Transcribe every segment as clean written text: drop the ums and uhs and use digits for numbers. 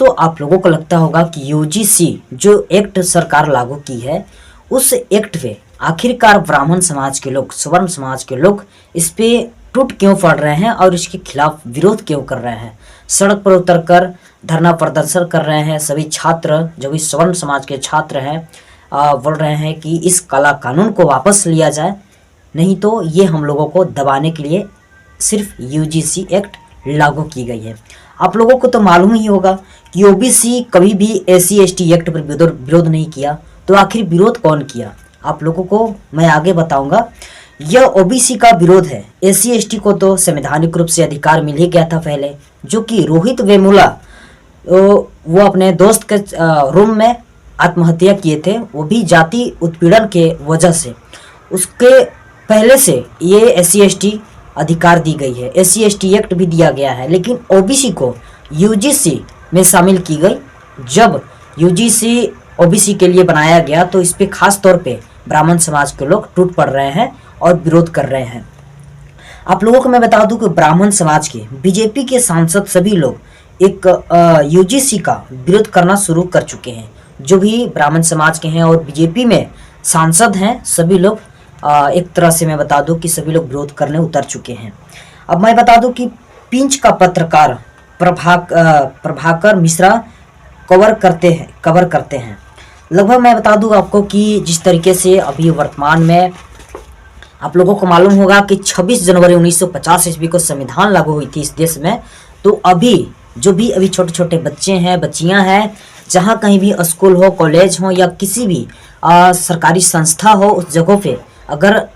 दोस्तों, आप लोगों को लगता होगा कि यूजीसी जो एक्ट सरकार लागू की है, उस एक्ट पे आखिरकार ब्राह्मण समाज के लोग, सवर्ण समाज के लोग इस पे टूट क्यों पड़ रहे हैं और इसके खिलाफ विरोध क्यों कर रहे हैं। सड़क पर उतरकर धरना प्रदर्शन कर रहे हैं। सभी छात्र, जो भी सवर्ण समाज के छात्र हैं, बोल रहे हैं कि इस काला कानून को वापस लिया जाए, नहीं तो ये हम लोगों को दबाने के लिए सिर्फ यूजीसी एक्ट लागू की गई है। आप लोगों को तो मालूम ही होगा कि ओबीसी कभी भी एससी एसटी एक्ट पर विरोध नहीं किया, तो आखिर विरोध कौन किया, आप लोगों को मैं आगे बताऊंगा। यह ओबीसी का विरोध है। एससी एसटी को तो संवैधानिक रूप से अधिकार मिल ही गया था पहले, जो कि रोहित वेमुला वो अपने दोस्त के रूम में आत्महत्या किए थे, वो भी जाति उत्पीड़न के वजह से। उसके पहले से ये एससी एसटी अधिकार दी गई है, एससी एसटी एक्ट भी दिया गया है, लेकिन ओबीसी को यूजीसी में शामिल की गई। जब यूजीसी ओबीसी के लिए बनाया गया तो इस पे खास तौर पे ब्राह्मण समाज के लोग टूट पड़ रहे हैं और विरोध कर रहे हैं। आप लोगों को मैं बता दूं कि ब्राह्मण समाज के बीजेपी के सांसद सभी लोग एक यूजीसी का विरोध करना शुरू कर चुके हैं। जो भी ब्राह्मण समाज के हैं और बीजेपी में सांसद हैं, सभी लोग एक तरह से मैं बता दूं कि सभी लोग विरोध करने उतर चुके हैं। अब मैं बता दूं कि पिंच का पत्रकार प्रभाकर मिश्रा कवर करते हैं। लगभग मैं बता दूं आपको कि जिस तरीके से अभी वर्तमान में आप लोगों को मालूम होगा कि 26 जनवरी 1950 ईस्वी को संविधान लागू हुई थी इस देश में। तो अभी जो भी अभी छोटे छोटे बच्चे हैं, बच्चियां हैं, जहां कहीं भी स्कूल हो, कॉलेज हो या किसी भी सरकारी संस्था हो, उस जगह पे अगर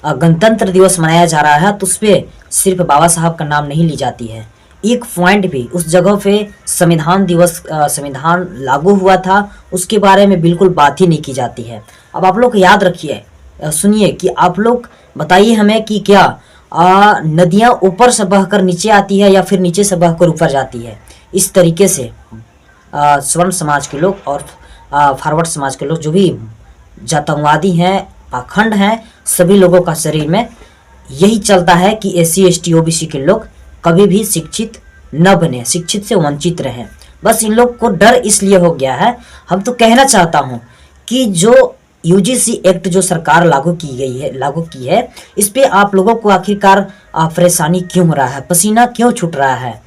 गणतंत्र दिवस मनाया जा रहा है तो उस पर सिर्फ बाबा साहब का नाम नहीं ली जाती है। एक पॉइंट भी उस जगह पे संविधान लागू हुआ था उसके बारे में बिल्कुल बात ही नहीं की जाती है। अब आप लोग याद रखिए, सुनिए कि आप लोग बताइए हमें कि क्या नदियाँ ऊपर से बहकर नीचे आती है या फिर नीचे से बहकर ऊपर जाती है। इस तरीके से स्वर्ण समाज के लोग और फॉरवर्ड समाज के लोग, जो भी जातंकवादी हैं, पाखंड हैं, सभी लोगों का शरीर में यही चलता है कि एससी एसटी ओबीसी के लोग कभी भी शिक्षित न बने, शिक्षित से वंचित रहें। बस इन लोग को डर इसलिए हो गया है। हम तो कहना चाहता हूं कि जो यूजीसी एक्ट जो सरकार लागू की है, इस पे आप लोगों को आखिरकार परेशानी क्यों हो रहा है, पसीना क्यों छूट रहा है,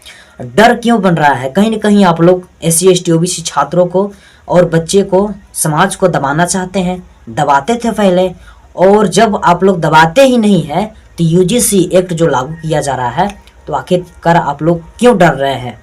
डर क्यों बन रहा है। कहीं ना कहीं आप लोग एससी एसटी ओबीसी छात्रों को और बच्चे को, समाज को दबाना चाहते हैं, दबाते थे पहले, और जब आप लोग दबाते ही नहीं है तो यूजीसी एक्ट जो लागू किया जा रहा है, तो आखिरकार आप लोग क्यों डर रहे हैं।